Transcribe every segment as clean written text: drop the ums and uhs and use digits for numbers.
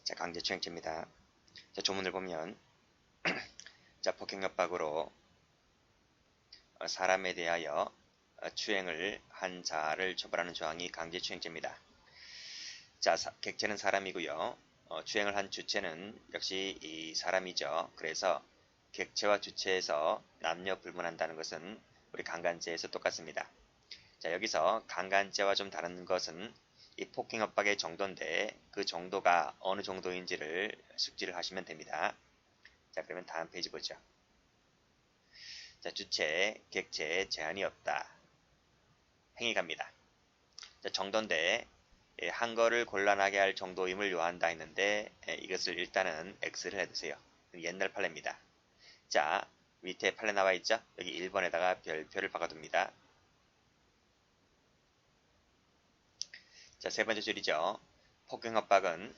자, 강제추행죄입니다. 자, 조문을 보면 자, 폭행협박으로 사람에 대하여 추행을 한 자를 처벌하는 조항이 강제추행죄입니다. 자, 객체는 사람이고요. 추행을 한 주체는 역시 이 사람이죠. 그래서 객체와 주체에서 남녀 불문한다는 것은 우리 강간죄에서 똑같습니다. 자, 여기서 강간죄와 좀 다른 것은 이 폭행협박의 정도인데 그 정도가 어느 정도인지를 숙지를 하시면 됩니다. 자, 그러면 다음 페이지 보죠. 자, 주체, 객체에 제한이 없다. 행위 갑니다. 자, 정도인데 한 거를 곤란하게 할 정도임을 요한다 했는데 이것을 일단은 X를 해두세요. 옛날 판례입니다. 자, 밑에 판례 나와 있죠? 여기 1번에다가 별표를 박아둡니다. 자, 세 번째 줄이죠. 폭행협박은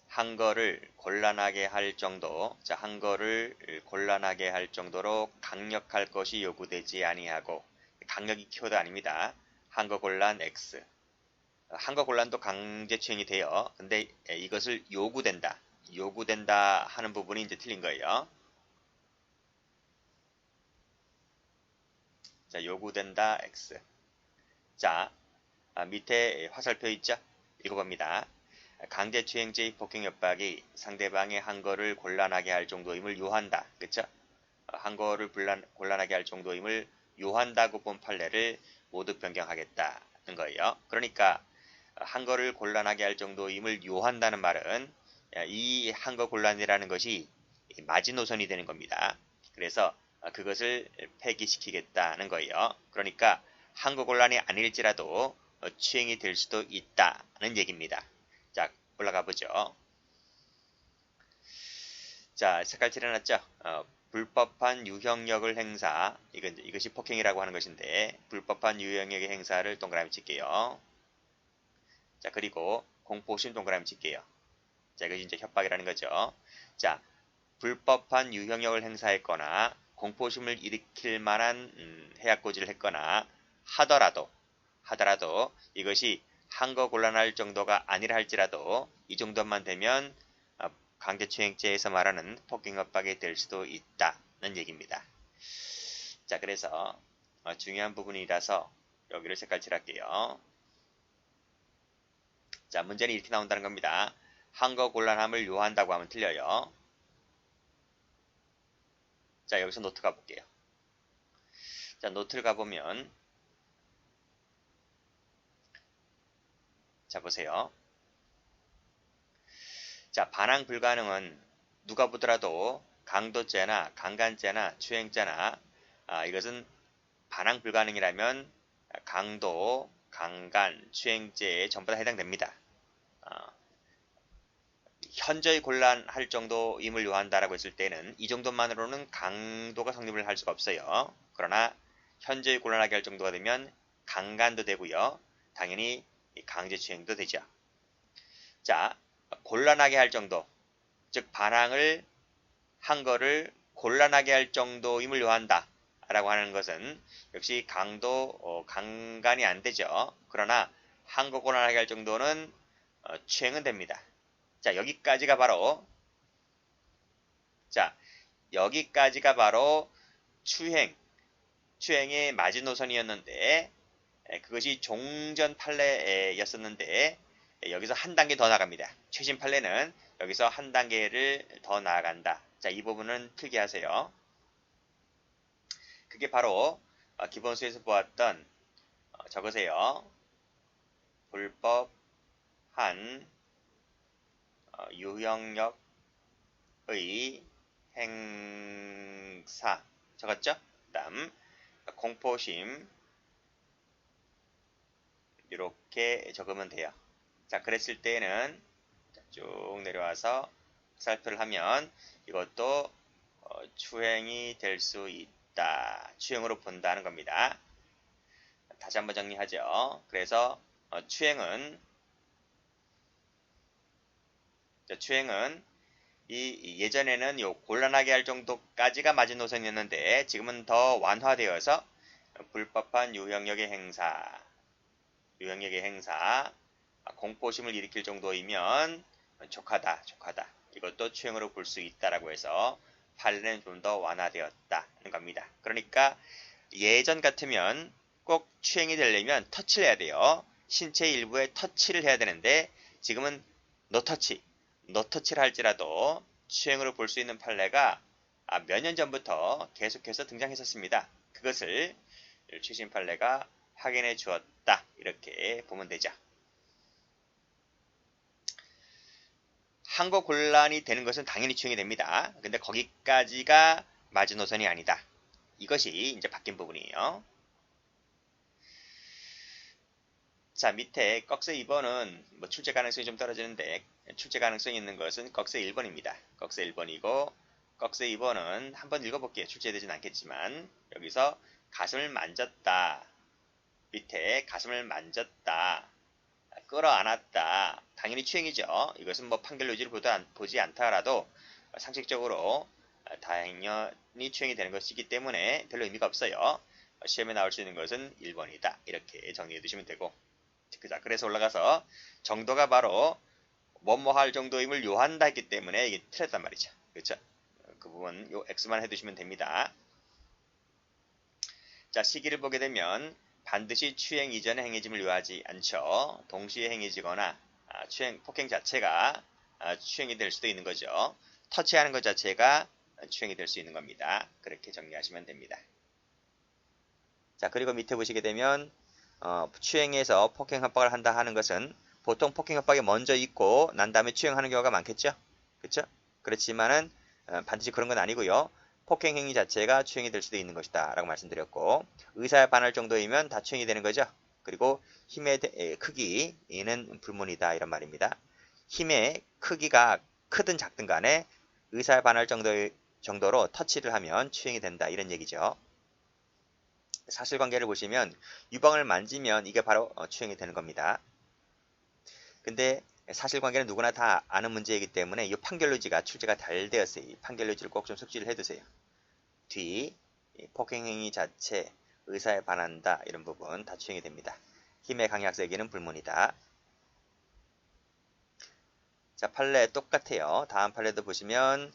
한 거를 곤란하게 할 정도, 자, 한 거를 곤란하게 할 정도로 강력할 것이 요구되지 아니하고, 강력이 키워드 아닙니다. 한 거 곤란 X. 한 거 곤란도 강제추행이 돼요. 근데 이것을 요구된다 하는 부분이 이제 틀린 거예요. 자, 요구된다 X. 자, 밑에 화살표 있죠? 읽어봅니다. 강제추행죄의 폭행협박이 상대방의 한 거를 곤란하게 할 정도임을 요한다. 그쵸? 한 거를 곤란하게 할 정도임을 요한다고 본 판례를 모두 변경하겠다는 거예요. 그러니까 한 거를 곤란하게 할 정도임을 요한다는 말은 이 한 거 곤란이라는 것이 마지노선이 되는 겁니다. 그래서 그것을 폐기시키겠다는 거예요. 그러니까 한 거 곤란이 아닐지라도 추행이 될 수도 있다는 얘기입니다. 자, 올라가 보죠. 자, 색깔 칠해놨죠? 불법한 유형력을 행사, 이것이 폭행이라고 하는 것인데 불법한 유형력의 행사를 동그라미 칠게요. 자, 그리고 공포심 동그라미 칠게요. 자, 이것이 이제 협박이라는 거죠. 자, 불법한 유형력을 행사했거나 공포심을 일으킬 만한 해악고지를 했거나 하더라도 이것이 한 거 곤란할 정도가 아니라 할지라도 이 정도만 되면 강제추행죄에서 말하는 폭행협박이 될 수도 있다는 얘기입니다. 자, 그래서 중요한 부분이라서 여기를 색깔 칠할게요. 자, 문제는 이렇게 나온다는 겁니다. 한 거 곤란함을 요한다고 하면 틀려요. 자, 여기서 노트 가볼게요. 자, 노트를 가보면 자, 보세요. 자, 반항 불가능은 누가 보더라도 강도죄나 강간죄나 추행죄나 이것은 반항 불가능이라면 강도, 강간, 추행죄에 전부 다 해당됩니다. 현저히 곤란할 정도임을 요한다라고 했을 때는 이 정도만으로는 강도가 성립을 할 수가 없어요. 그러나 현저히 곤란하게 할 정도가 되면 강간도 되고요. 당연히 강제추행도 되죠. 자, 곤란하게 할 정도, 즉 반항을 한 거를 곤란하게 할 정도임을 요한다 라고 하는 것은 역시 강도, 강간이 안 되죠. 그러나 한 거 곤란하게 할 정도는 추행은 됩니다. 자, 여기까지가 바로 추행의 마지노선이었는데 그것이 종전 판례였었는데 여기서 한 단계 더 나갑니다. 최신 판례는 여기서 한 단계를 더 나아간다. 자, 이 부분은 필기하세요. 그게 바로 기본수에서 보았던 적으세요. 불법한 유형력의 행사 적었죠? 그 다음 공포심 이렇게 적으면 돼요. 자, 그랬을 때는 쭉 내려와서 살펴를 하면 이것도 추행이 될 수 있다. 추행으로 본다는 겁니다. 다시 한번 정리하죠. 그래서 추행은 예전에는 요 곤란하게 할 정도까지가 마지노선이었는데 지금은 더 완화되어서 불법한 유형력의 행사, 공포심을 일으킬 정도이면 족하다. 이것도 추행으로 볼 수 있다라고 해서 판례는 좀 더 완화되었다는 겁니다. 그러니까 예전 같으면 꼭 추행이 되려면 터치를 해야 돼요. 신체 일부에 터치를 해야 되는데 지금은 노터치를 할지라도 추행으로 볼 수 있는 판례가 몇 년 전부터 계속해서 등장했었습니다. 그것을 최신 판례가 확인해 주었다. 이렇게 보면 되죠. 항고 곤란이 되는 것은 당연히 추행이 됩니다. 근데 거기까지가 마지노선이 아니다. 이것이 이제 바뀐 부분이에요. 자, 밑에 꺽쇠 2번은 뭐 출제 가능성이 좀 떨어지는데 출제 가능성이 있는 것은 꺽쇠 1번입니다. 꺽쇠 1번이고 꺽쇠 2번은 한번 읽어볼게요. 출제되진 않겠지만 여기서 가슴을 만졌다. 밑에 가슴을 만졌다. 끌어안았다. 당연히 추행이죠. 이것은 뭐 판결 요지를 보지 않더라도 상식적으로 당연히 추행이 되는 것이기 때문에 별로 의미가 없어요. 시험에 나올 수 있는 것은 1번이다. 이렇게 정리해 두시면 되고. 자, 그래서 올라가서 정도가 바로 뭐뭐 할 정도임을 요한다 했기 때문에 이게 틀렸단 말이죠. 그렇죠? 그 부분 요 X만 해두시면 됩니다. 자, 시기를 보게 되면 반드시 추행 이전의 행위짐을 요하지 않죠. 동시에 행위지거나 폭행 자체가 추행이 될 수도 있는 거죠. 터치하는 것 자체가 추행이 될 수 있는 겁니다. 그렇게 정리하시면 됩니다. 자, 그리고 밑에 보시게 되면 추행에서 폭행 협박을 한다 하는 것은 보통 폭행 협박이 먼저 있고 난 다음에 추행하는 경우가 많겠죠. 그렇죠? 그렇지만은 반드시 그런 건 아니고요. 폭행 행위 자체가 추행이 될 수도 있는 것이다 라고 말씀드렸고 의사에 반할 정도이면 다 추행이 되는 거죠. 그리고 힘의 크기는 불문이다 이런 말입니다. 힘의 크기가 크든 작든 간에 의사에 반할 정도로 터치를 하면 추행이 된다 이런 얘기죠. 사실관계를 보시면 유방을 만지면 이게 바로 추행이 되는 겁니다. 근데 사실관계는 누구나 다 아는 문제이기 때문에 이 판결요지가 출제가 잘 되었어요. 이 판결요지를 꼭 좀 숙지를 해두세요. 뒤 폭행행위 자체, 의사에 반한다 이런 부분 다 추행이 됩니다. 힘의 강약세기는 불문이다. 자, 판례 똑같아요. 다음 판례도 보시면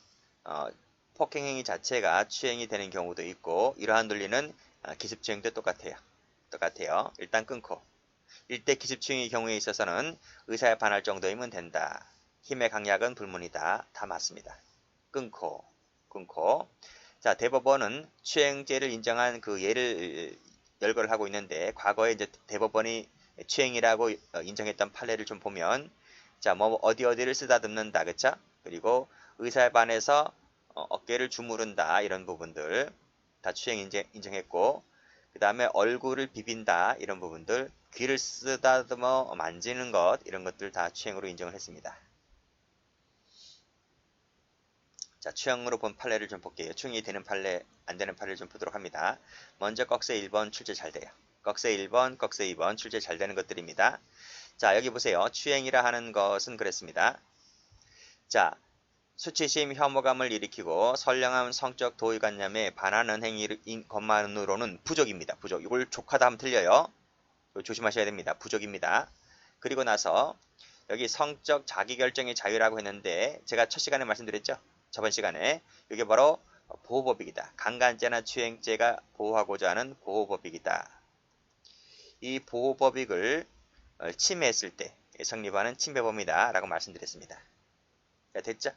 폭행행위 자체가 추행이 되는 경우도 있고 이러한 논리는 기습추행도 똑같아요. 일단 끊고 일대 기습추행의 경우에 있어서는 의사에 반할 정도이면 된다. 힘의 강약은 불문이다. 다 맞습니다. 끊고 자, 대법원은 추행죄를 인정한 그 예를 열거를 하고 있는데 과거에 이제 대법원이 추행이라고 인정했던 판례를 좀 보면 자, 뭐 어디를 쓰다듬는다. 그쵸? 그리고 의사에 반해서 어깨를 주무른다. 이런 부분들 다 추행 인정했고 그 다음에 얼굴을 비빈다. 이런 부분들 귀를 쓰다듬어 만지는 것 이런 것들 다 추행으로 인정을 했습니다. 자, 추행으로 본 판례를 좀 볼게요. 추행이 되는 판례, 안 되는 판례를 좀 보도록 합니다. 먼저 꺽쇠 1번 출제 잘 돼요. 꺽쇠 1번, 꺽쇠 2번 출제 잘 되는 것들입니다. 자, 여기 보세요. 추행이라 하는 것은 그랬습니다. 자, 수치심, 혐오감을 일으키고 선량한 성적 도의관념에 반하는 행위인 것만으로는 부족입니다. 부족. 이걸 족하다 하면 틀려요. 조심하셔야 됩니다. 부족입니다. 그리고 나서 여기 성적 자기결정의 자유라고 했는데 제가 첫 시간에 말씀드렸죠. 저번 시간에 이게 바로 보호법이다. 강간죄나 추행죄가 보호하고자 하는 보호법이다. 이 보호법익을 침해했을 때 성립하는 침해범이다 라고 말씀드렸습니다. 자, 됐죠?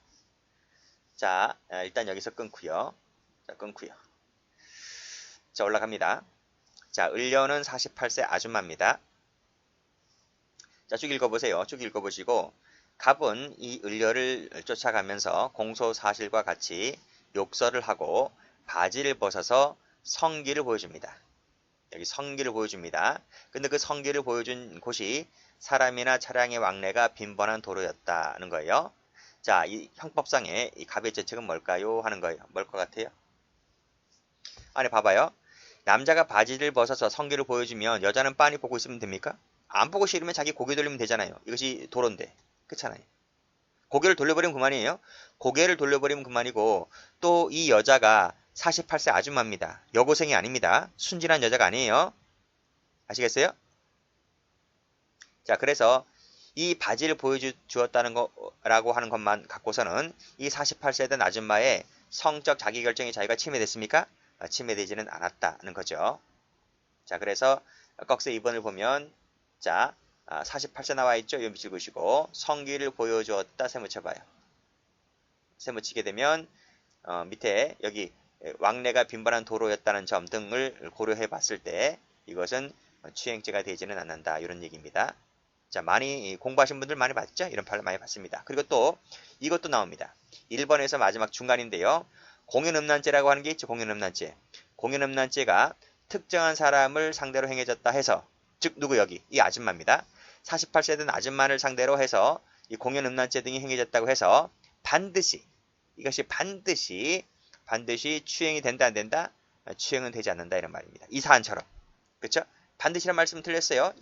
자, 일단 여기서 끊고요. 자, 올라갑니다. 자, 을려는 48세 아줌마입니다. 자, 쭉 읽어보세요. 쭉 읽어보시고 갑은 이 을려를 쫓아가면서 공소사실과 같이 욕설을 하고 바지를 벗어서 성기를 보여줍니다. 여기 성기를 보여줍니다. 근데 그 성기를 보여준 곳이 사람이나 차량의 왕래가 빈번한 도로였다는 거예요. 자, 이 형법상의 이 갑의 죄책은 뭘까요? 하는 거예요. 뭘 것 같아요? 아니, 봐봐요. 남자가 바지를 벗어서 성기를 보여주면 여자는 빤히 보고 있으면 됩니까? 안 보고 싫으면 자기 고개 돌리면 되잖아요. 이것이 도로인데. 그렇잖아요. 고개를 돌려버리면 그만이에요. 고개를 돌려버리면 그만이고 또 이 여자가 48세 아줌마입니다. 여고생이 아닙니다. 순진한 여자가 아니에요. 아시겠어요? 자, 그래서 이 바지를 보여주었다는 거라고 하는 것만 갖고서는 이 48세에 된 아줌마의 성적 자기결정이 자기가 침해됐습니까? 침해되지는 않았다는 거죠. 자, 그래서 꺽쇠 2번을 보면, 자, 48세 나와 있죠? 요 밑줄 그시고 성기를 보여주었다 세무쳐봐요. 세무치게 되면 밑에 여기 왕래가 빈번한 도로였다는 점 등을 고려해 봤을 때 이것은 추행죄가 되지는 않는다, 이런 얘기입니다. 자, 많이 공부하신 분들 많이 봤죠? 이런 판을 많이 봤습니다. 그리고 또 이것도 나옵니다. 1번에서 마지막 중간인데요. 공연음란죄라고 하는 게 있죠. 공연음란죄. 공연음란죄가 특정한 사람을 상대로 행해졌다 해서, 즉 누구 여기 이 아줌마입니다. 48세 된 아줌마를 상대로 해서 이 공연음란죄 등이 행해졌다고 해서 반드시, 이것이 반드시 추행이 된다 안 된다? 추행은 되지 않는다, 이런 말입니다. 이 사안처럼. 그렇죠? 반드시란 말씀 틀렸어요.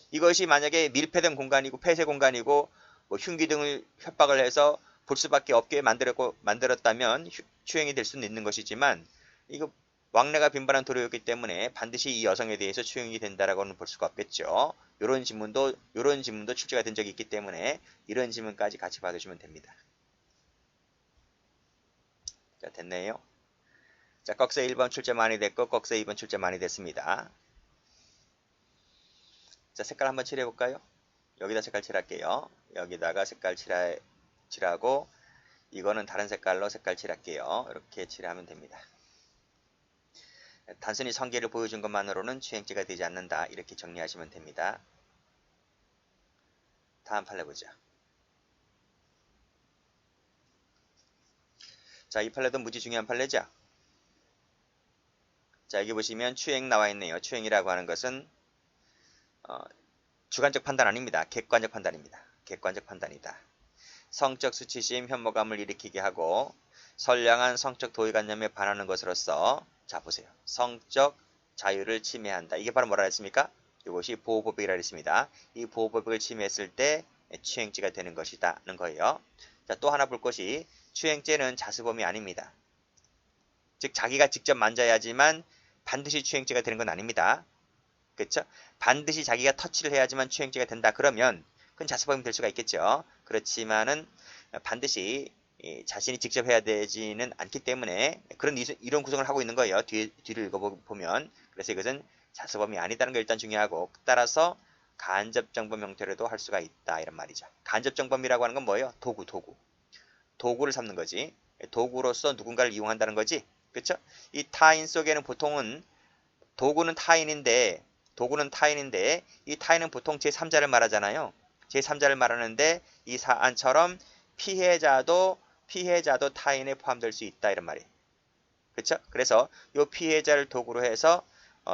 이것이 만약에 밀폐된 공간이고 폐쇄 공간이고 뭐 흉기 등을 협박을 해서 볼 수밖에 없게 만들었다면 추행이 될 수는 있는 것이지만, 이거 왕래가 빈번한 도로였기 때문에 반드시 이 여성에 대해서 추행이 된다라고는 볼 수가 없겠죠. 이런 지문도 출제가 된 적이 있기 때문에 이런 지문까지 같이 봐주시면 됩니다. 자, 됐네요. 자, 꺽쇠 1번 출제 많이 됐고 꺽쇠 2번 출제 많이 됐습니다. 자, 색깔 한번 칠해 볼까요? 여기다 색깔 칠할게요. 여기다가 색깔 칠하고 이거는 다른 색깔로 색깔 칠할게요. 이렇게 칠하면 됩니다. 단순히 성기를 보여준 것만으로는 추행죄가 되지 않는다, 이렇게 정리하시면 됩니다. 다음 판례 보죠. 자, 이 판례도 무지 중요한 판례죠. 자, 여기 보시면 추행 나와 있네요. 추행이라고 하는 것은 주관적 판단 아닙니다. 객관적 판단입니다. 객관적 판단이다. 성적 수치심, 혐오감을 일으키게 하고 선량한 성적 도의관념에 반하는 것으로서, 자 보세요. 성적 자유를 침해한다. 이게 바로 뭐라 했습니까? 이것이 보호법칙이라 했습니다. 이 보호법칙을 침해했을 때 추행죄가 되는 것이다는 거예요. 자, 또 하나 볼 것이, 추행죄는 자수범이 아닙니다. 즉 자기가 직접 만져야지만 반드시 추행죄가 되는 건 아닙니다. 그렇죠? 반드시 자기가 터치를 해야지만 추행죄가 된다 그러면 그건 자수범이 될 수가 있겠죠. 그렇지만은 반드시 자신이 직접 해야 되지는 않기 때문에 그런 이런 구성을 하고 있는 거예요. 뒤를 읽어보면. 그래서 이것은 자수범이 아니다는 게 일단 중요하고, 따라서 간접정범 형태로도 할 수가 있다, 이런 말이죠. 간접정범이라고 하는 건 뭐예요? 도구를 삼는 거지. 도구로서 누군가를 이용한다는 거지. 그렇죠? 이 타인 속에는 보통은 도구는 타인인데 이 타인은 보통 제3자를 말하잖아요. 제3자를 말하는데 이 사안처럼 피해자도 타인에 포함될 수 있다, 이런 말이에요. 그렇죠? 그래서 이 피해자를 도구로 해서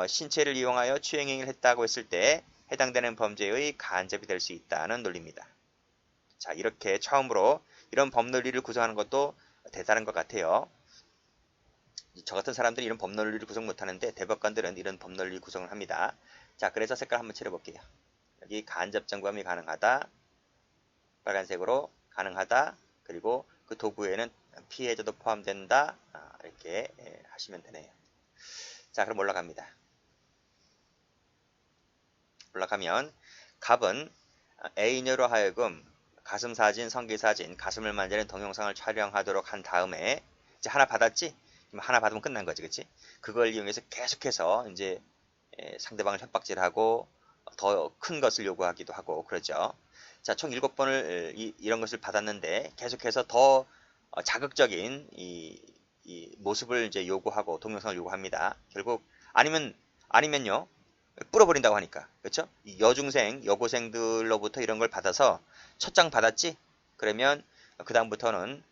신체를 이용하여 추행행위를 했다고 했을 때 해당되는 범죄의 간접이 될 수 있다는 논리입니다. 자, 이렇게 처음으로 이런 법논리를 구성하는 것도 대단한 것 같아요. 저 같은 사람들이 이런 법논리를 구성 못하는데 대법관들은 이런 법논리 구성을 합니다. 자, 그래서 색깔 한번 칠해볼게요. 여기 간접정범이 가능하다, 빨간색으로 가능하다, 그리고 그 도구에는 피해자도 포함된다, 이렇게 하시면 되네요. 자, 그럼 올라갑니다. 올라가면 갑은 A녀로 하여금 가슴사진, 성기사진, 가슴을 만지는 동영상을 촬영하도록 한 다음에, 이제 하나 받았지? 하나 받으면 끝난 거지, 그치? 그걸 이용해서 계속해서 이제 상대방을 협박질하고 더 큰 것을 요구하기도 하고 그러죠. 자, 총 7번을 이런 것을 받았는데 계속해서 더 자극적인 이 모습을 이제 요구하고 동영상을 요구합니다. 결국 아니면요, 뿌려버린다고 하니까, 그렇죠? 여중생, 여고생들로부터 이런 걸 받아서 첫 장 받았지? 그러면 그 다음부터는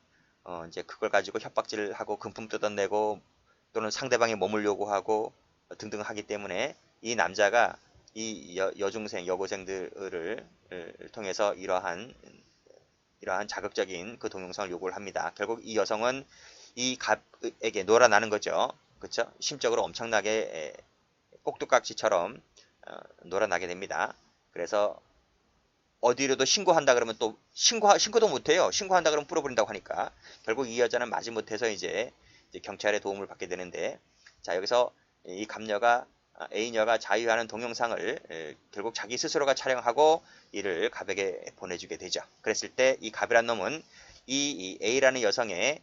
이제 그걸 가지고 협박질을 하고 금품 뜯어내고 또는 상대방의 몸을 요구하고 등등 하기 때문에 이 남자가 이 여중생, 여고생들을 통해서 이러한 자극적인 그 동영상을 요구를 합니다. 결국 이 여성은 이 갑에게 놀아나는 거죠. 그렇죠? 심적으로 엄청나게 꼭두각시처럼 놀아나게 됩니다. 그래서 어디로도 신고한다 그러면 또 신고도 못해요. 신고한다 그러면 뿌려버린다고 하니까 결국 이 여자는 마지못해서 이제 경찰의 도움을 받게 되는데, 자, 여기서 이 갑녀가 A녀가 자유하는 동영상을 결국 자기 스스로가 촬영하고 이를 갑에게 보내주게 되죠. 그랬을 때 이 갑이란 놈은 이 A라는 여성의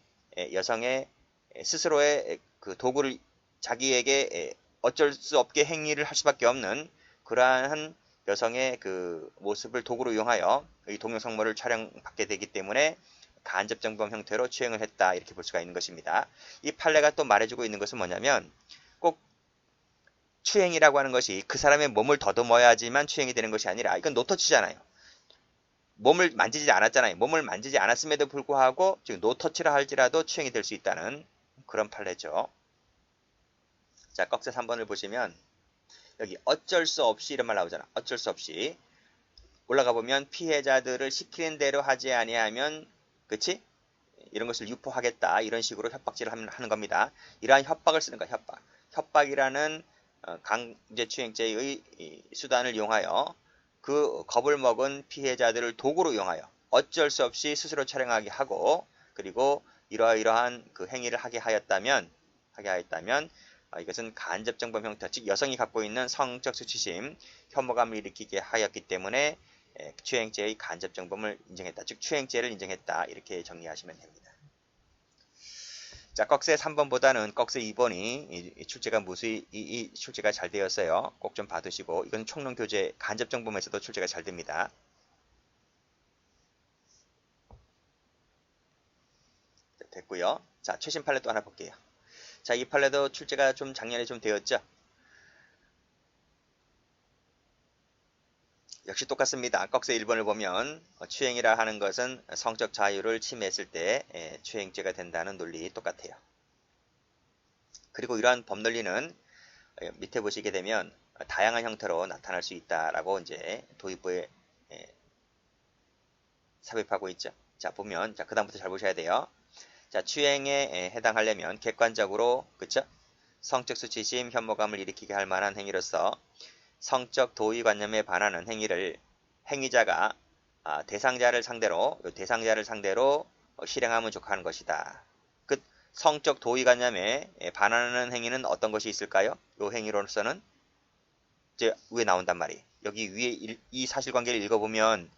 스스로의 그 도구를 자기에게 어쩔 수 없게 행위를 할 수밖에 없는 그러한 여성의 그 모습을 도구로 이용하여 이 동영상물을 촬영받게 되기 때문에 간접정범 형태로 추행을 했다 이렇게 볼 수가 있는 것입니다. 이 판례가 또 말해주고 있는 것은 뭐냐면 꼭 추행이라고 하는 것이 그 사람의 몸을 더듬어야지만 추행이 되는 것이 아니라 이건 노터치잖아요. 몸을 만지지 않았잖아요. 몸을 만지지 않았음에도 불구하고 지금 노터치라 할지라도 추행이 될 수 있다는 그런 판례죠. 자, 꺽쇠 3번을 보시면 여기 어쩔 수 없이 이런 말 나오잖아. 어쩔 수 없이 올라가 보면 피해자들을 시키는 대로 하지 아니하면 그치? 이런 것을 유포하겠다. 이런 식으로 협박질을 하는 겁니다. 이러한 협박을 쓰는 거야. 협박. 협박이라는 강제추행죄의 수단을 이용하여 그 겁을 먹은 피해자들을 도구로 이용하여 어쩔 수 없이 스스로 촬영하게 하고 그리고 이러한 그 행위를 하게 하였다면 이것은 간접정범 형태, 즉 여성이 갖고 있는 성적 수치심, 혐오감을 일으키게 하였기 때문에 추행죄의 간접정범을 인정했다. 즉 추행죄를 인정했다. 이렇게 정리하시면 됩니다. 자, 꺽쇠 3번보다는 꺽쇠 2번이 출제가 무수히 이 출제가 잘 되었어요. 꼭 좀 봐두시고 이건 총론교재 간접정범에서도 출제가 잘 됩니다. 됐고요. 자, 최신 판례 또 하나 볼게요. 자, 이 판례도 출제가 좀 작년에 좀 되었죠. 역시 똑같습니다. 꺽쇠 1번을 보면 추행이라 하는 것은 성적 자유를 침해했을 때 추행죄가 된다는 논리 똑같아요. 그리고 이러한 법논리는 밑에 보시게 되면 다양한 형태로 나타날 수 있다라고 이제 도입부에 삽입하고 있죠. 자, 보면 자, 그다음부터 잘 보셔야 돼요. 자, 추행에 해당하려면 객관적으로 그쵸? 성적 수치심, 혐오감을 일으키게 할 만한 행위로서 성적 도의관념에 반하는 행위를 행위자가 대상자를 상대로 실행하면 족하는 것이다. 그 성적 도의관념에 반하는 행위는 어떤 것이 있을까요? 이 행위로서는 이제 위에 나온단 말이에요. 여기 위에 이 사실관계를 읽어보면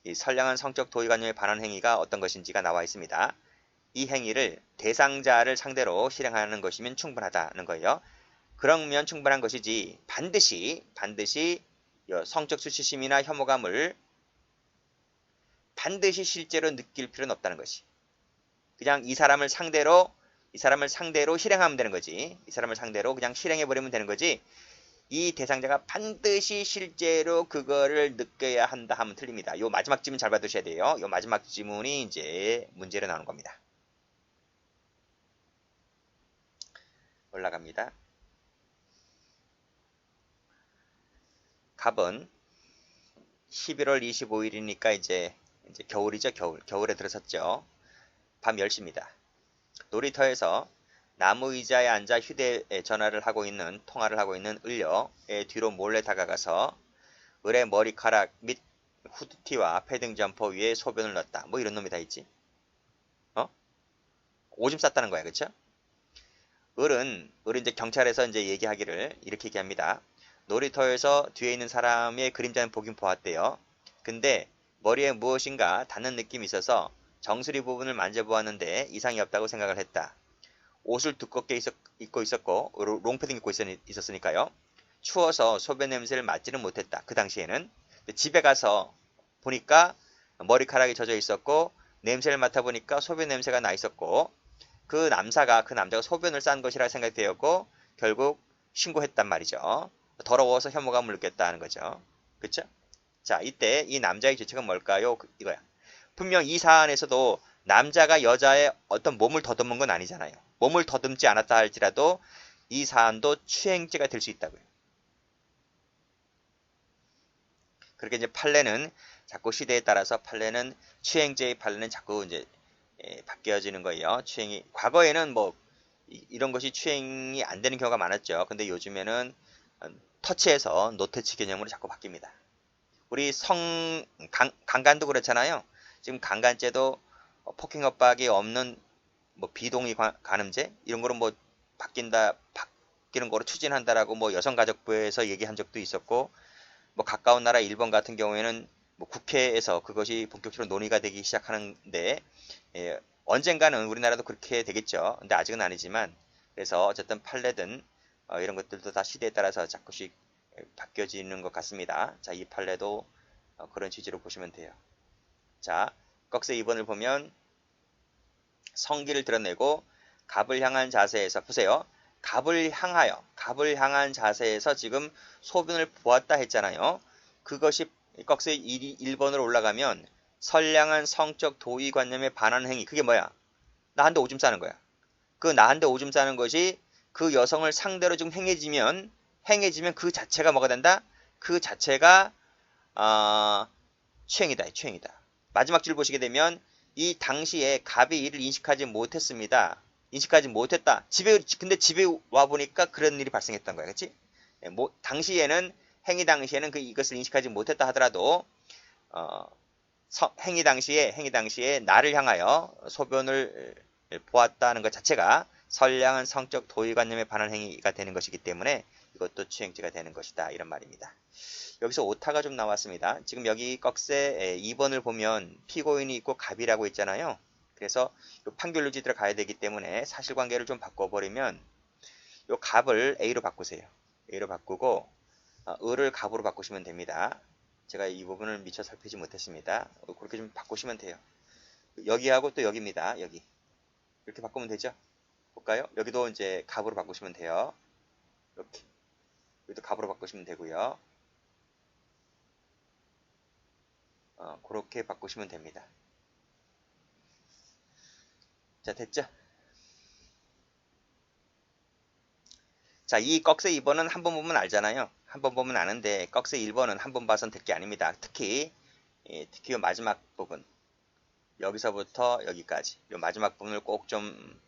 이 선량한 성적 도의관념에 반하는 행위가 어떤 것인지가 나와 있습니다. 이 행위를 대상자를 상대로 실행하는 것이면 충분하다는 거예요. 그러면 충분한 것이지 반드시 성적 수치심이나 혐오감을 반드시 실제로 느낄 필요는 없다는 것이. 그냥 이 사람을 상대로 실행하면 되는 거지. 이 사람을 상대로 그냥 실행해버리면 되는 거지. 이 대상자가 반드시 실제로 그거를 느껴야 한다 하면 틀립니다. 요 마지막 지문 잘 봐두셔야 돼요. 요 마지막 지문이 이제 문제로 나오는 겁니다. 올라갑니다. 갑은 11월 25일이니까 이제 겨울이죠. 겨울에 들어섰죠. 밤 10시입니다. 놀이터에서 나무 의자에 앉아 휴대전화를 통화를 하고 있는 을녀의 뒤로 몰래 다가가서 을의 머리카락 및 후드티와 패딩 점퍼 위에 소변을 넣었다. 뭐 이런 놈이 다 있지. 오줌 쌌다는 거야. 그쵸? 을은 이제 경찰에서 이제 얘기하기를 이렇게 얘기합니다. 놀이터에서 뒤에 있는 사람의 그림자는 보긴 보았대요. 근데 머리에 무엇인가 닿는 느낌이 있어서 정수리 부분을 만져보았는데 이상이 없다고 생각을 했다. 옷을 두껍게 입고 있었고 롱패딩 입고 있었으니까요. 추워서 소변 냄새를 맡지는 못했다. 그 당시에는. 집에 가서 보니까 머리카락이 젖어 있었고 냄새를 맡아보니까 소변 냄새가 나 있었고 그 남자가 소변을 싼 것이라 생각되었고 결국 신고했단 말이죠. 더러워서 혐오감을 느꼈다는 거죠. 그쵸? 자, 이때 이 남자의 죄책은 뭘까요? 이거야. 분명 이 사안에서도 남자가 여자의 어떤 몸을 더듬은 건 아니잖아요. 몸을 더듬지 않았다 할지라도 이 사안도 추행죄가 될 수 있다고요. 그렇게 이제 판례는 자꾸 시대에 따라서 추행죄의 판례는 자꾸 이제 바뀌어지는 거예요. 과거에는 뭐 이런 것이 추행이 안 되는 경우가 많았죠. 근데 요즘에는 터치해서 노터치 개념으로 자꾸 바뀝니다. 우리 강간도 그렇잖아요. 지금 강간죄도 폭행 협박이 없는 뭐 비동의 간음죄 이런 거로 뭐 바뀌는 거로 추진한다라고 뭐 여성가족부에서 얘기한 적도 있었고, 뭐 가까운 나라 일본 같은 경우에는 뭐 국회에서 그것이 본격적으로 논의가 되기 시작하는데, 언젠가는 우리나라도 그렇게 되겠죠. 근데 아직은 아니지만, 그래서 어쨌든 판례든 이런 것들도 다 시대에 따라서 자꾸씩 바뀌어지는 것 같습니다. 자, 이 판례도 그런 취지로 보시면 돼요. 자, 꺽쇠 2번을 보면 성기를 드러내고 갑을 향한 자세에서 보세요. 갑을 향한 자세에서 지금 소변을 보았다 했잖아요. 그것이 꺽쇠 1번으로 올라가면 선량한 성적 도의관념에 반하는 행위. 그게 뭐야? 나 한 대 오줌 싸는 거야. 그 나 한 대 오줌 싸는 것이 그 여성을 상대로 좀 행해지면 그 자체가 뭐가 된다? 그 자체가 추행이다. 추행이다. 마지막 줄 보시게 되면 이 당시에 갑이 이를 인식하지 못했습니다. 인식하지 못했다. 근데 집에 와 보니까 그런 일이 발생했던 거야. 그치? 당시에는, 행위 당시에는 이것을 인식하지 못했다 하더라도, 행위 당시에 나를 향하여 소변을 보았다는 것 자체가 선량한 성적 도의관념에 반한 행위가 되는 것이기 때문에 이것도 추행죄가 되는 것이다. 이런 말입니다. 여기서 오타가 좀 나왔습니다. 지금 여기 꺽쇠 2번을 보면 피고인이 있고 갑이라고 있잖아요. 그래서 판결유지 들어가야 되기 때문에 사실관계를 좀 바꿔버리면 요 갑을 A로 바꾸세요. A로 바꾸고 을을 갑으로 바꾸시면 됩니다. 제가 이 부분을 미처 살피지 못했습니다. 그렇게 좀 바꾸시면 돼요. 여기하고 또 여기입니다. 여기. 이렇게 바꾸면 되죠? 볼까요? 여기도 이제 갑으로 바꾸시면 돼요. 이렇게. 여기도 갑으로 바꾸시면 되고요. 그렇게 바꾸시면 됩니다. 자, 됐죠? 자, 이 꺽쇠 2번은 한 번 보면 알잖아요. 한 번 보면 아는데 꺽쇠 1번은 한 번 봐선 될 게 아닙니다. 특히 이 마지막 부분, 여기서부터 여기까지 이 마지막 부분을 꼭 좀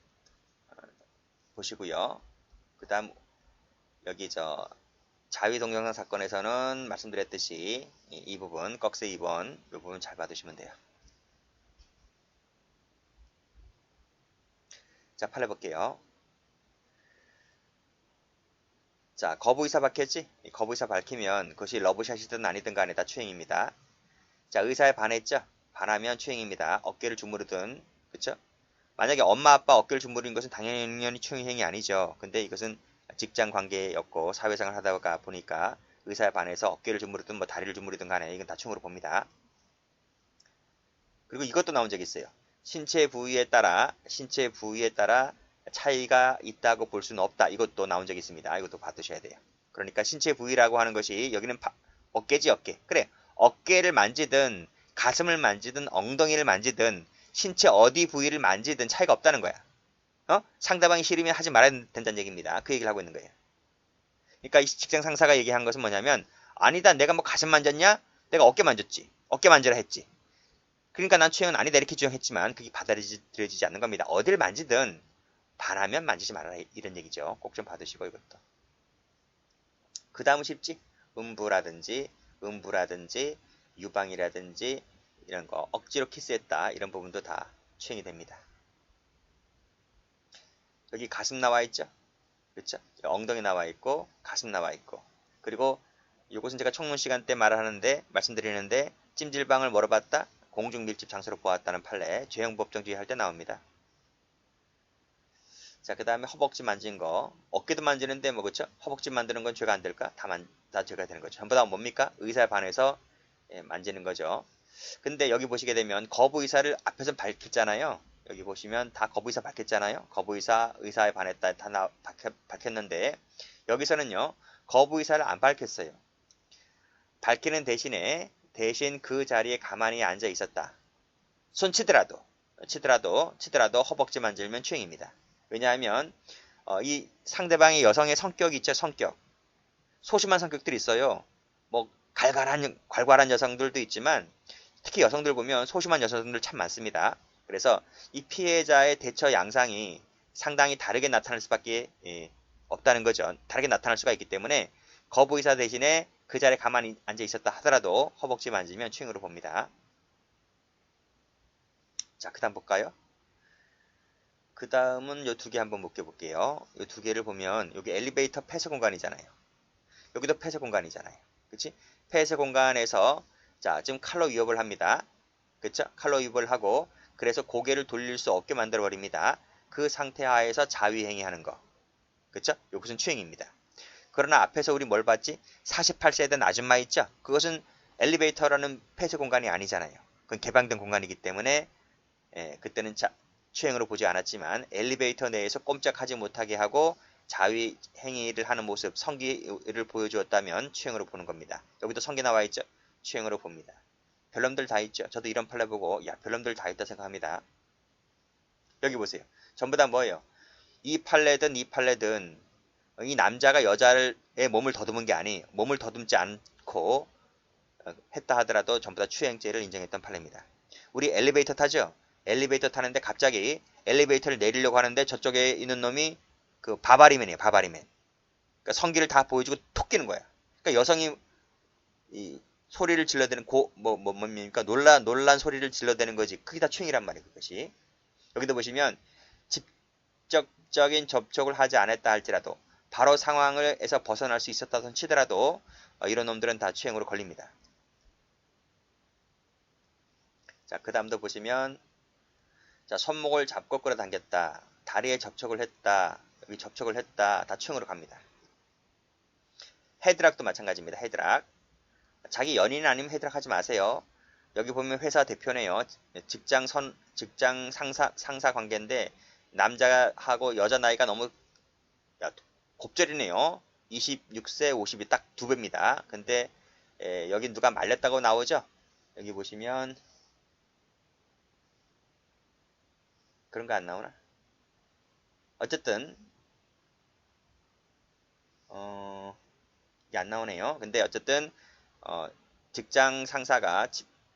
보시고요. 그 다음 여기 자위동영상 사건에서는 말씀드렸듯이 이 부분, 꺽쇠 2번 이 부분 잘 봐두시면 돼요. 자, 판례 볼게요. 자, 거부의사 밝혔지? 거부의사 밝히면 그것이 러브샷이든 아니든 간에 다 추행입니다. 자, 의사에 반했죠? 반하면 추행입니다. 어깨를 주무르든, 그쵸? 만약에 엄마 아빠 어깨를 주무르는 것은 당연히 추행이 아니죠. 근데 이것은 직장 관계였고 사회생활 하다가 보니까 의사에 반해서 어깨를 주무르든 뭐 다리를 주무르든 간에 이건 다 추행으로 봅니다. 그리고 이것도 나온 적이 있어요. 신체 부위에 따라 차이가 있다고 볼 수는 없다. 이것도 나온 적이 있습니다. 이것도 봐두셔야 돼요. 그러니까 신체 부위라고 하는 것이 여기는 어깨지, 어깨. 그래. 어깨를 만지든 가슴을 만지든 엉덩이를 만지든 신체 어디 부위를 만지든 차이가 없다는 거야. 상대방이 싫으면 하지 말아야 된다는 얘기입니다. 그 얘기를 하고 있는 거예요. 그러니까 이 직장 상사가 얘기한 것은 뭐냐면, 아니다, 내가 뭐 가슴 만졌냐? 내가 어깨 만졌지. 어깨 만지라 했지. 그러니까 난 추행은 아니다 이렇게 주장했지만 그게 받아들여지지 않는 겁니다. 어디를 만지든 반하면 만지지 말아라 이런 얘기죠. 꼭 좀 받으시고 이것도. 그 다음은 쉽지? 음부라든지 유방이라든지 이런 거 억지로 키스했다 이런 부분도 다 추행이 됩니다. 여기 가슴 나와 있죠? 그렇죠? 엉덩이 나와 있고 가슴 나와 있고, 그리고 이것은 제가 청문 시간 때 말씀드리는데 찜질방을 멀어봤다, 공중밀집 장소로 보았다는 판례, 죄형법정주의 할 때 나옵니다. 자, 그 다음에 허벅지 만진 거, 어깨도 만지는데 뭐 그쵸? 허벅지 만드는 건 죄가 안 될까? 다 죄가 되는 거죠. 전부 다 뭡니까? 의사에 반해서 만지는 거죠. 근데 여기 보시게 되면 거부의사를 앞에서 밝혔잖아요. 여기 보시면 다 거부의사 밝혔잖아요. 의사에 반했다 다 밝혔는데 여기서는요, 거부의사를 안 밝혔어요. 밝히는 대신 그 자리에 가만히 앉아 있었다. 손 치더라도 허벅지 만질면 추행입니다. 왜냐하면 이 상대방의 여성의 성격이 있죠. 성격. 소심한 성격들이 있어요. 뭐 괄괄한 여성들도 있지만 특히 여성들 보면 소심한 여성들 참 많습니다. 그래서 이 피해자의 대처 양상이 상당히 다르게 나타날 수밖에 없다는 거죠. 다르게 나타날 수가 있기 때문에 거부의사 대신에 그 자리에 가만히 앉아 있었다 하더라도 허벅지 만지면 추행으로 봅니다. 자, 그 다음 볼까요? 그 다음은 요 두 개 한번 묶여볼게요. 요 두 개를 보면 여기 엘리베이터 폐쇄 공간이잖아요. 여기도 폐쇄 공간이잖아요. 그치? 폐쇄 공간에서 자 지금 칼로 위협을 합니다. 그쵸? 칼로 위협을 하고 그래서 고개를 돌릴 수 없게 만들어 버립니다. 그 상태 하에서 자위행위 하는 거. 그쵸? 이것은 추행입니다. 그러나 앞에서 우리 뭘 봤지? 48세에 된 아줌마 있죠? 그것은 엘리베이터라는 폐쇄 공간이 아니잖아요. 그건 개방된 공간이기 때문에 그때는 추행으로 보지 않았지만 엘리베이터 내에서 꼼짝하지 못하게 하고 자위 행위를 하는 모습, 성기를 보여주었다면 추행으로 보는 겁니다. 여기도 성기 나와 있죠? 추행으로 봅니다. 별놈들 다 있죠? 저도 이런 판례 보고 야 별놈들 다 있다 생각합니다. 여기 보세요. 전부 다 뭐예요? 이 판례든 이 판례든 이 남자가 여자의 몸을 더듬은 게 아니 몸을 더듬지 않고 했다 하더라도 전부 다 추행죄를 인정했던 판례입니다. 우리 엘리베이터 타죠? 엘리베이터 타는데 갑자기 엘리베이터를 내리려고 하는데 저쪽에 있는 놈이 그 바바리맨이에요. 바바리맨. 그러니까 성기를 다 보여주고 톡 끼는 거야. 그러니까 여성이 이 소리를 질러대는 뭡니까? 놀란 소리를 질러대는 거지. 그게 다 추행이란 말이에요. 그것이. 여기도 보시면 직접적인 접촉을 하지 않았다 할지라도 바로 상황에서 벗어날 수 있었다던 치더라도 이런 놈들은 다 추행으로 걸립니다. 자, 그 다음도 보시면 자, 손목을 잡고 끌어당겼다. 다리에 접촉을 했다. 여기 접촉을 했다. 다 추행으로 갑니다. 헤드락도 마찬가지입니다. 헤드락. 자기 연인 아니면 헤드락 하지 마세요. 여기 보면 회사 대표네요. 직장 상사 관계인데 남자하고 여자 나이가 너무 곱절이네요. 26세, 50이 딱 두 배입니다. 근데 여기 누가 말렸다고 나오죠? 여기 보시면 그런 거 안 나오나? 어쨌든 이게 안 나오네요. 근데 어쨌든 직장 상사가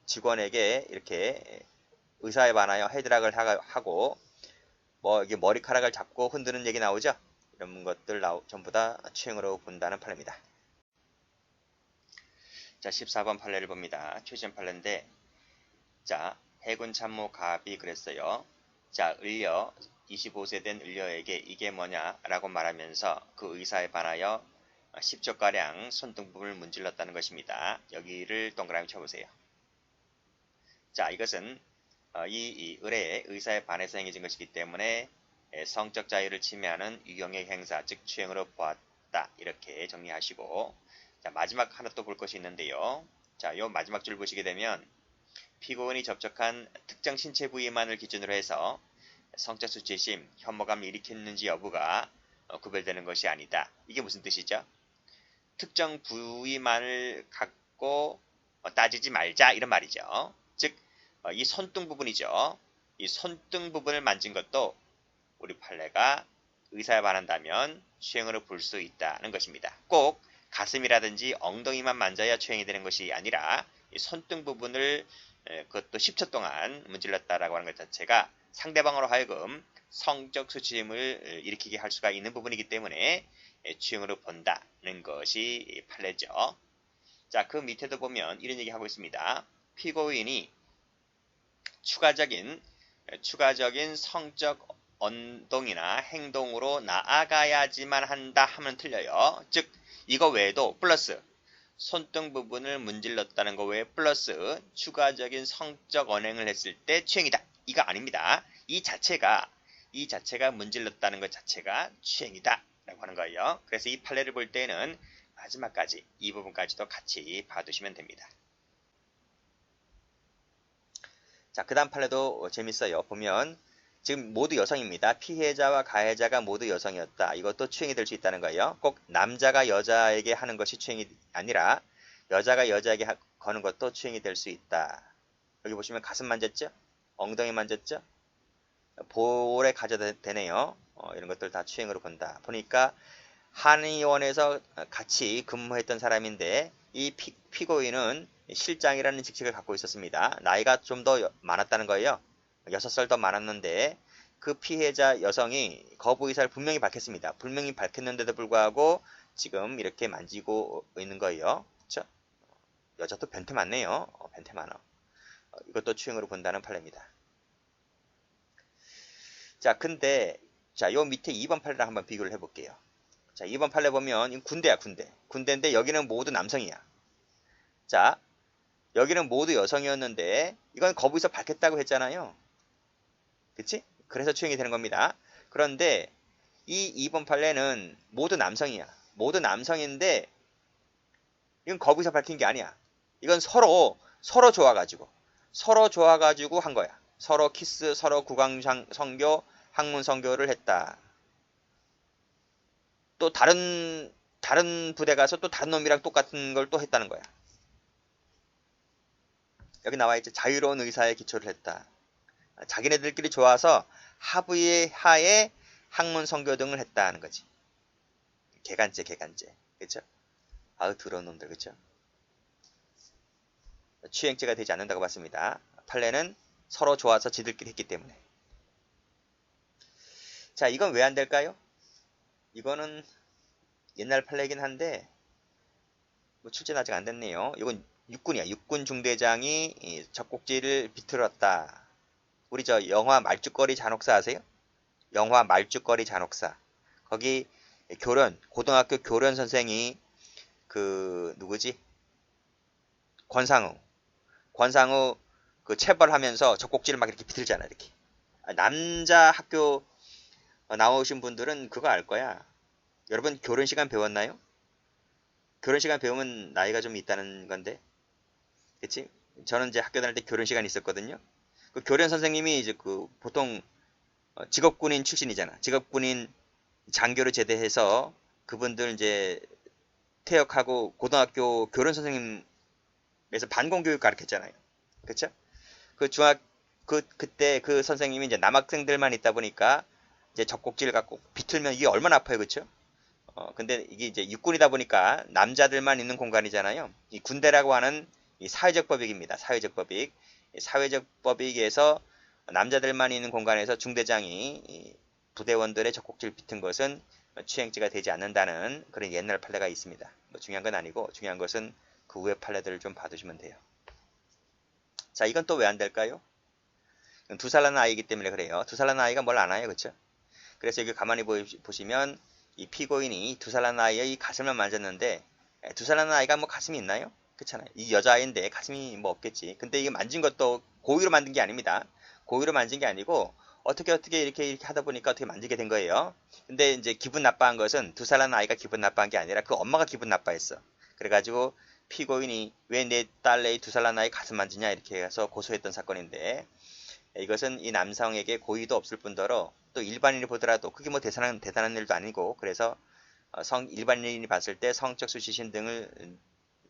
직원에게 이렇게 의사에 관하여 헤드락을 하고 뭐 이게 머리카락을 잡고 흔드는 얘기 나오죠? 이런 것들 전부 다 추행으로 본다는 판례입니다. 자, 14번 판례를 봅니다. 최신 판례인데 자, 해군 참모 갑이 그랬어요. 자, 25세 된 을려에게 이게 뭐냐 라고 말하면서 그 의사에 반하여 10조가량 손등부분을 문질렀다는 것입니다. 여기를 동그라미 쳐보세요. 자, 이것은 이 을의 의사에 반해서 행해진 것이기 때문에 성적 자유를 침해하는 유형의 행사, 즉 추행으로 보았다. 이렇게 정리하시고 자, 마지막 하나 또 볼 것이 있는데요. 자, 요 마지막 줄 보시게 되면 피고인이 접촉한 특정 신체 부위만을 기준으로 해서 성적 수치심, 혐오감을 일으켰는지 여부가 구별되는 것이 아니다. 이게 무슨 뜻이죠? 특정 부위만을 갖고 따지지 말자 이런 말이죠. 즉 이 손등 부분이죠. 이 손등 부분을 만진 것도 우리 판례가 의사에 반한다면 추행으로 볼 수 있다는 것입니다. 꼭 가슴이라든지 엉덩이만 만져야 추행이 되는 것이 아니라 이 손등 부분을 그것도 10초 동안 문질렀다라고 하는 것 자체가 상대방으로 하여금 성적 수치심을 일으키게 할 수가 있는 부분이기 때문에 추행으로 본다는 것이 판례죠. 자, 그 밑에도 보면 이런 얘기 하고 있습니다. 피고인이 추가적인 성적 언동이나 행동으로 나아가야지만 한다 하면 틀려요. 즉 이거 외에도 플러스 손등 부분을 문질렀다는 거 외에 플러스 추가적인 성적 언행을 했을 때 추행이다. 이거 아닙니다. 이 자체가 문질렀다는 것 자체가 추행이다 라고 하는 거예요. 그래서 이 판례를 볼 때는 마지막까지 이 부분까지도 같이 봐두시면 됩니다. 자, 그 다음 판례도 재밌어요. 보면 지금 모두 여성입니다. 피해자와 가해자가 모두 여성이었다. 이것도 추행이 될 수 있다는 거예요. 꼭 남자가 여자에게 하는 것이 추행이 아니라 여자가 여자에게 거는 것도 추행이 될 수 있다. 여기 보시면 가슴 만졌죠? 엉덩이 만졌죠? 볼에 가져대네요. 이런 것들 다 추행으로 본다. 보니까 한의원에서 같이 근무했던 사람인데 이 피고인은 실장이라는 직책을 갖고 있었습니다. 나이가 좀 더 많았다는 거예요. 6살 더 많았는데 그 피해자 여성이 거부 의사를 분명히 밝혔습니다. 분명히 밝혔는데도 불구하고 지금 이렇게 만지고 있는 거예요. 그렇죠? 여자도 변태 많네요. 변태 많아. 이것도 추행으로 본다는 판례입니다. 자, 근데 자, 요 밑에 2번 판례랑 한번 비교를 해볼게요. 자, 2번 판례 보면 이건 군대야, 군대. 군대인데 여기는 모두 남성이야. 자, 여기는 모두 여성이었는데 이건 거기서 밝혔다고 했잖아요. 그치? 그래서 추행이 되는 겁니다. 그런데 이 2번 판례는 모두 남성이야. 모두 남성인데 이건 거기서 밝힌 게 아니야. 이건 서로 좋아가지고 한 거야. 서로 키스, 서로 구강 성교, 학문 성교를 했다. 또 다른 부대 가서 또 다른 놈이랑 똑같은 걸 또 했다는 거야. 여기 나와 있지. 자유로운 의사에 기초를 했다. 자기네들끼리 좋아서 합의의 하에 학문 성교 등을 했다는 거지. 개간죄. 그쵸? 아우, 더러운 놈들, 그쵸? 추행죄가 되지 않는다고 봤습니다. 판례는 서로 좋아서 지들끼리 했기 때문에. 자, 이건 왜 안 될까요? 이거는 옛날 판례이긴 한데 뭐 출제는 아직 안 됐네요. 이건 육군이야. 육군 중대장이 젖꼭지를 비틀었다. 우리 저 영화 말죽거리 잔혹사 아세요? 영화 말죽거리 잔혹사. 거기 고등학교 교련 선생이 그 누구지? 권상우 그 체벌하면서 젖꼭지를 막 이렇게 비틀잖아, 이렇게. 남자 학교 나오신 분들은 그거 알 거야. 여러분 교련 시간 배웠나요? 교련 시간 배우면 나이가 좀 있다는 건데. 그치? 저는 이제 학교 다닐 때 교련 시간이 있었거든요. 그 교련 선생님이 이제 그 보통 직업군인 출신이잖아. 직업군인 장교를 제대해서 그분들 이제 퇴역하고 고등학교 교련 선생님에서 반공교육 가르쳤잖아요. 그쵸? 그때 그 선생님이 이제 남학생들만 있다 보니까 이제 젖꼭지를 갖고 비틀면 이게 얼마나 아파요. 그쵸? 근데 이게 이제 육군이다 보니까 남자들만 있는 공간이잖아요. 이 군대라고 하는 이 사회적 법익입니다. 사회적 법익. 사회적 법익에서 남자들만 있는 공간에서 중대장이 부대원들의 젖꼭지를 비튼 것은 추행죄가 되지 않는다는 그런 옛날 판례가 있습니다. 뭐 중요한 건 아니고 중요한 것은 그 후의 판례들을 좀 봐두시면 돼요. 자, 이건 또 왜 안 될까요? 2살 난 아이이기 때문에 그래요. 2살 난 아이가 뭘 안 해요. 그쵸? 그래서 여기 가만히 보시면 이 피고인이 2살 난 아이의 가슴을 만졌는데 2살 난 아이가 뭐 가슴이 있나요? 그렇잖아요. 이 여자아이인데 가슴이 뭐 없겠지. 근데 이게 만진 것도 고의로 만든 게 아닙니다. 고의로 만진 게 아니고 어떻게 이렇게 하다 보니까 어떻게 만지게 된 거예요. 근데 이제 기분 나빠한 것은 2살 난 아이가 기분 나빠한 게 아니라 그 엄마가 기분 나빠했어. 그래가지고 피고인이 왜 내 딸내의 2살 난 아이 가슴 만지냐 이렇게 해서 고소했던 사건인데 이것은 이 남성에게 고의도 없을 뿐더러 또 일반인이 보더라도 그게 뭐 대단한 일도 아니고 그래서 일반인이 봤을 때 성적 수치심 등을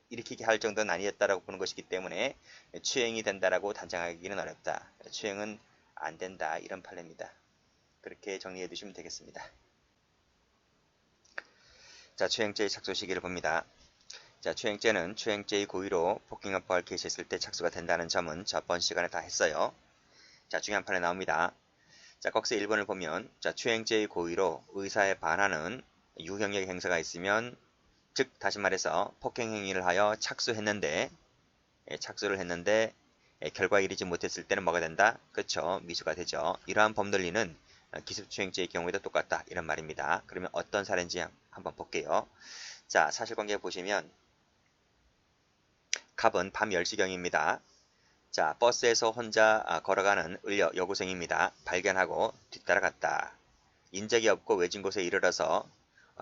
일으키게 할 정도는 아니었다라고 보는 것이기 때문에 추행이 된다라고 단정하기는 어렵다. 추행은 안 된다. 이런 판례입니다. 그렇게 정리해 두시면 되겠습니다. 자, 추행죄의 착수 시기를 봅니다. 자, 추행죄는 추행죄의 고의로 폭행합법을 개시했을 때 착수가 된다는 점은 저번 시간에 다 했어요. 자, 중요한 판례 나옵니다. 자, 거기서 1번을 보면 자, 추행죄의 고의로 의사에 반하는 유형의 행사가 있으면 즉 다시 말해서 폭행 행위를 하여 착수를 했는데 결과에 이르지 못했을 때는 뭐가 된다? 그렇죠. 미수가 되죠. 이러한 법논리는 기습추행죄의 경우에도 똑같다. 이런 말입니다. 그러면 어떤 사례인지 한번 볼게요. 자, 사실관계 보시면 갑은 밤 10시경입니다. 자, 버스에서 혼자 걸어가는 을려 여고생입니다. 발견하고 뒤따라갔다. 인적이 없고 외진 곳에 이르러서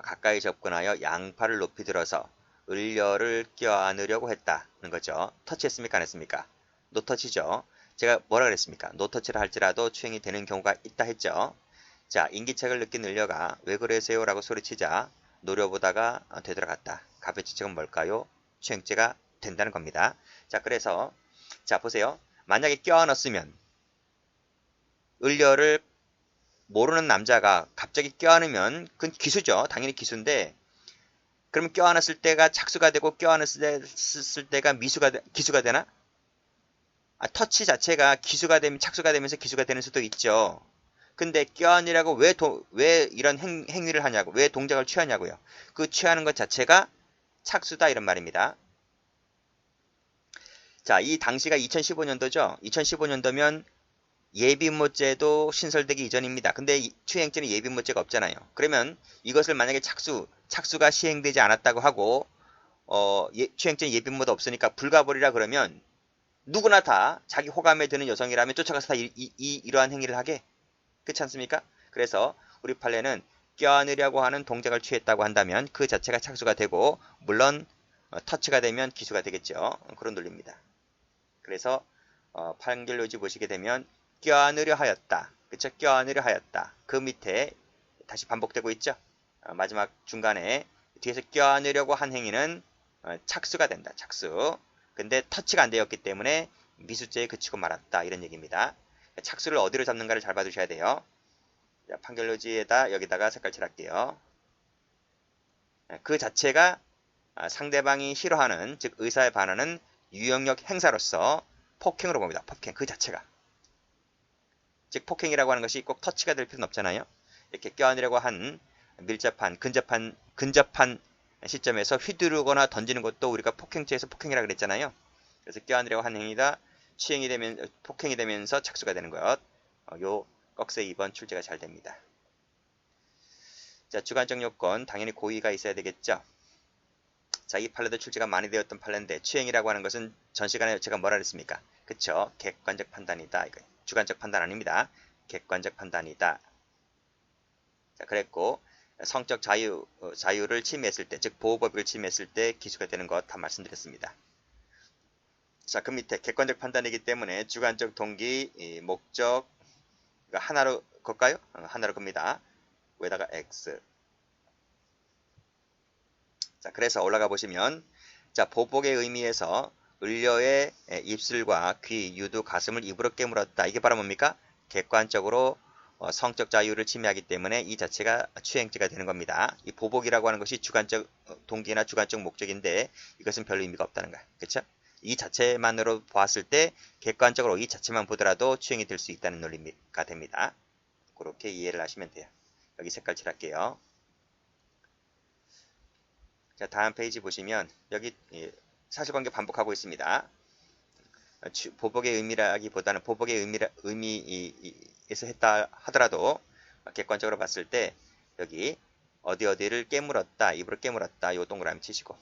가까이 접근하여 양팔을 높이 들어서 을려를 껴안으려고 했다는 거죠. 터치했습니까? 안 했습니까? 노터치죠. 제가 뭐라 그랬습니까? 노터치를 할지라도 추행이 되는 경우가 있다 했죠. 자, 인기척을 느낀 을려가 왜 그러세요? 라고 소리치자 노려보다가 되돌아갔다. 갑의 지적은 뭘까요? 추행죄가 된다는 겁니다. 자, 그래서 자, 보세요. 만약에 껴안았으면 을려를 모르는 남자가 갑자기 껴안으면 그건 기수죠. 당연히 기수인데 그러면 껴안았을 때가 착수가 되고 껴안았을 때가 기수가 되나? 터치 자체가 기수가 되면 착수가 되면서 기수가 되는 수도 있죠. 근데 껴안으라고 왜 이런 행위를 하냐고, 왜 동작을 취하냐고요. 그 취하는 것 자체가 착수다 이런 말입니다. 자, 이 당시가 2015년도죠. 2015년도면 예비모제도 신설되기 이전입니다. 근데 추행죄는 예비모제가 없잖아요. 그러면 이것을 만약에 착수가 시행되지 않았다고 하고 추행죄는 예비모도 없으니까 불가벌이라 그러면 누구나 다 자기 호감에 드는 여성이라면 쫓아가서 다 이러한 행위를 하게. 그렇지 않습니까? 그래서 우리 판례는 껴안으려고 하는 동작을 취했다고 한다면 그 자체가 착수가 되고 물론 터치가 되면 기수가 되겠죠. 그런 논리입니다. 그래서 판결 요지 보시게 되면 껴안으려 하였다. 그쵸? 껴안으려 하였다. 그 밑에 다시 반복되고 있죠. 마지막 중간에 뒤에서 껴안으려고 한 행위는 착수가 된다. 착수. 근데 터치가 안 되었기 때문에 미수죄에 그치고 말았다. 이런 얘기입니다. 착수를 어디로 잡는가를 잘 봐두셔야 돼요. 자, 판결 요지에다 여기다가 색깔 칠할게요. 그 자체가 상대방이 싫어하는, 즉 의사에 반하는 유형력 행사로서 폭행으로 봅니다. 폭행 그 자체가. 즉 폭행이라고 하는 것이 꼭 터치가 될 필요는 없잖아요. 이렇게 껴안으려고 한 밀접한 근접한 시점에서 휘두르거나 던지는 것도 우리가 폭행죄에서 폭행이라고 그랬잖아요. 그래서 껴안으려고 한 행위가 폭행이 되면서 착수가 되는 것. 요 꺽쇠 2번 출제가 잘 됩니다. 자, 주관적 요건 당연히 고의가 있어야 되겠죠. 자, 이 판례도 출제가 많이 되었던 판례인데 추행이라고 하는 것은 전 시간에 제가 뭐라 그랬습니까? 그쵸? 객관적 판단이다. 이거 주관적 판단 아닙니다. 객관적 판단이다. 자, 그랬고 성적 자유를 침해했을 때, 즉 보호법을 침해했을 때 기수가 되는 것 다 말씀드렸습니다. 자, 그 밑에 객관적 판단이기 때문에 주관적 동기, 목적 하나로 걸까요? 하나로 겁니다. 위에다가 X. 자, 그래서 올라가 보시면 자, 보복의 의미에서 을려의 입술과 귀, 유두, 가슴을 입으로 깨물었다. 이게 바로 뭡니까? 객관적으로 성적 자유를 침해하기 때문에 이 자체가 추행죄가 되는 겁니다. 이 보복이라고 하는 것이 주관적 동기나 주관적 목적인데 이것은 별 의미가 없다는 거야. 그렇죠? 이 자체만으로 보았을 때 객관적으로 이 자체만 보더라도 추행이 될 수 있다는 논리가 됩니다. 그렇게 이해를 하시면 돼요. 여기 색깔 칠할게요. 자, 다음 페이지 보시면 여기 사실관계 반복하고 있습니다. 보복의 의미라기보다는 보복의 의미에서 했다 하더라도 객관적으로 봤을 때 여기 어디를 깨물었다, 입으로 깨물었다, 요 동그라미 치시고